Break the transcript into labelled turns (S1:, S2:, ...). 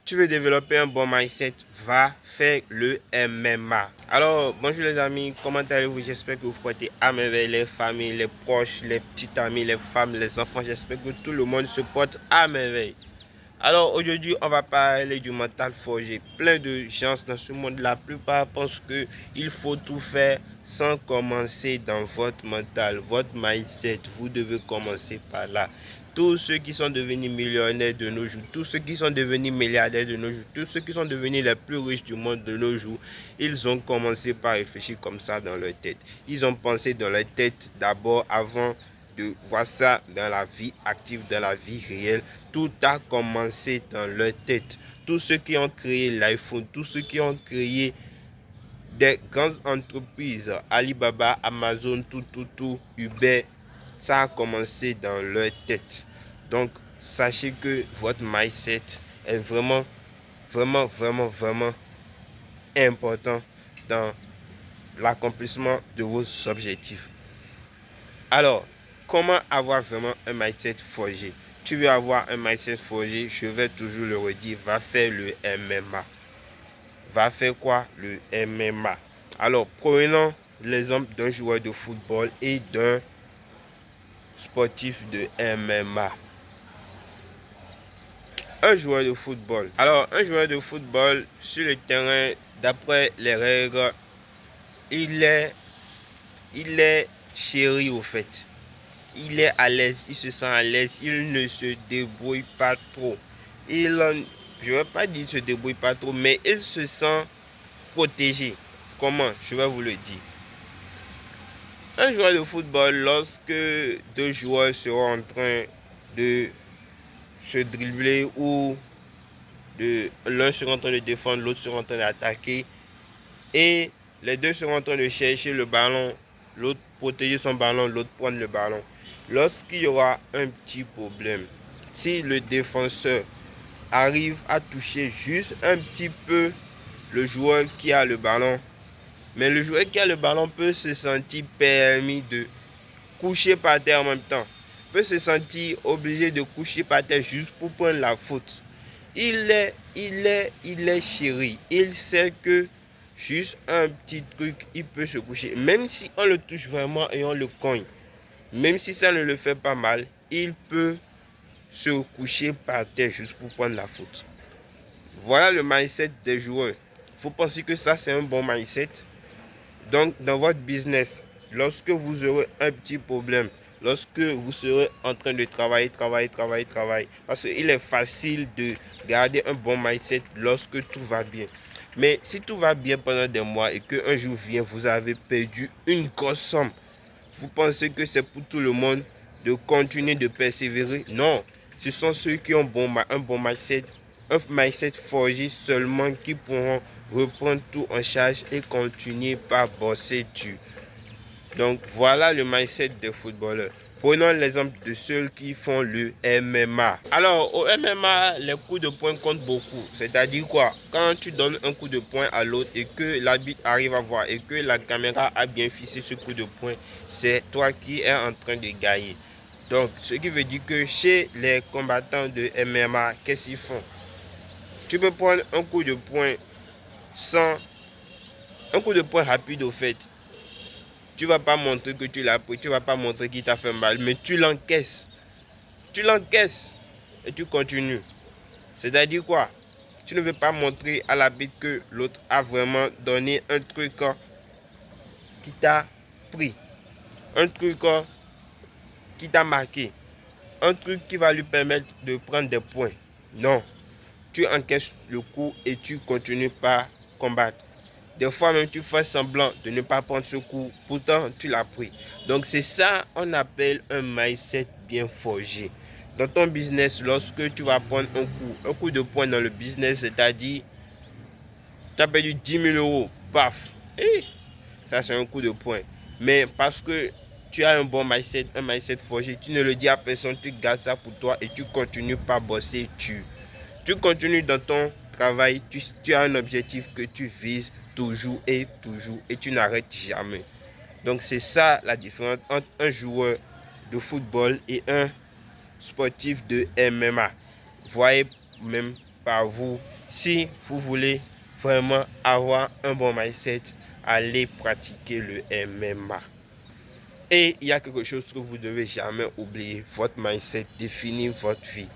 S1: Tu veux développer un bon mindset, va faire le MMA. Alors, bonjour les amis, comment allez-vous? J'espère que vous portez à merveille, les familles, les proches, les petits amis, les femmes, les enfants. J'espère que tout le monde se porte à merveille. Alors, aujourd'hui, on va parler du mental forgé. Plein de gens dans ce monde, la plupart pensent qu'il faut tout faire sans commencer dans votre mental, votre mindset. Vous devez commencer par là. Tous ceux qui sont devenus millionnaires de nos jours, tous ceux qui sont devenus milliardaires de nos jours, tous ceux qui sont devenus les plus riches du monde de nos jours, ils ont commencé par réfléchir comme ça dans leur tête. Ils ont pensé dans leur tête d'abord avant de voir ça dans la vie active, dans la vie réelle. Tout a commencé dans leur tête. Tous ceux qui ont créé l'iPhone, tous ceux qui ont créé des grandes entreprises, Alibaba, Amazon, tout, Uber, ça a commencé dans leur tête. Donc, sachez que votre mindset est vraiment important dans l'accomplissement de vos objectifs. Alors, comment avoir vraiment un mindset forgé? Tu veux avoir un mindset forgé, je vais toujours le redire, va faire le MMA. Va faire quoi? Le MMA. Alors, prenons l'exemple d'un joueur de football et d'un sportif de MMA. Un joueur de football. Alors, un joueur de football sur le terrain, d'après les règles, il est chéri au fait. Il est à l'aise, il se sent à l'aise, il ne se débrouille pas trop. Je ne vais pas dire se débrouille pas trop, mais il se sent protégé. Comment? Je vais vous le dire. Un joueur de football, lorsque deux joueurs seront en train de se dribbler ou l'un sera en train de défendre, l'autre sera en train d'attaquer et les deux seront en train de chercher le ballon, l'autre protéger son ballon, l'autre prendre le ballon. Lorsqu'il y aura un petit problème, si le défenseur arrive à toucher juste un petit peu le joueur qui a le ballon, mais le joueur qui a le ballon peut se sentir permis de coucher par terre en même temps, peut se sentir obligé de coucher par terre juste pour prendre la faute. Il est chéri, il sait que juste un petit truc, il peut se coucher, même si on le touche vraiment et on le cogne, même si ça ne le fait pas mal, il peut se coucher par terre juste pour prendre la faute. Voilà le mindset des joueurs. Il faut penser que ça c'est un bon mindset. Donc dans votre business, lorsque vous aurez un petit problème, lorsque vous serez en train de travailler, parce qu'il est facile de garder un bon mindset lorsque tout va bien. Mais si tout va bien pendant des mois et qu'un jour vient, vous avez perdu une grosse somme, vous pensez que c'est pour tout le monde de continuer de persévérer? Non, ce sont ceux qui ont un bon mindset, un mindset forgé seulement qui pourront reprendre tout en charge et continuer par bosser dur. Donc voilà le mindset des footballeurs. Prenons l'exemple de ceux qui font le MMA. Alors au MMA, les coups de poing comptent beaucoup. C'est-à-dire quoi? Quand tu donnes un coup de poing à l'autre et que l'arbitre arrive à voir et que la caméra a bien fixé ce coup de poing, c'est toi qui es en train de gagner. Donc ce qui veut dire que chez les combattants de MMA, qu'est-ce qu'ils font? Tu peux prendre un coup de poing un coup de poing rapide au fait. Tu vas pas montrer que tu l'as pris, tu vas pas montrer qu'il t'a fait mal, mais tu l'encaisses. Tu l'encaisses et tu continues. C'est-à-dire quoi? Tu ne veux pas montrer à l'arbitre que l'autre a vraiment donné un truc qui t'a pris, un truc qui t'a marqué, un truc qui va lui permettre de prendre des points. Non, tu encaisses le coup et tu continues par combattre. Des fois même tu fais semblant de ne pas prendre ce coup, pourtant tu l'as pris. Donc c'est ça on appelle un mindset bien forgé. Dans ton business, lorsque tu vas prendre un coup de poing dans le business, c'est-à-dire tu as perdu 10 000 euros, paf, et ça c'est un coup de poing. Mais parce que tu as un mindset forgé, tu ne le dis à personne, tu gardes ça pour toi et tu continues par bosser, tu continues dans ton travail, tu as un objectif que tu vises toujours et tu n'arrêtes jamais. Donc c'est ça la différence entre un joueur de football et un sportif de MMA. Voyez même par vous Si vous voulez vraiment avoir un bon mindset, allez pratiquer le MMA. Et il y a quelque chose que vous ne devez jamais oublier. Votre mindset définit votre vie.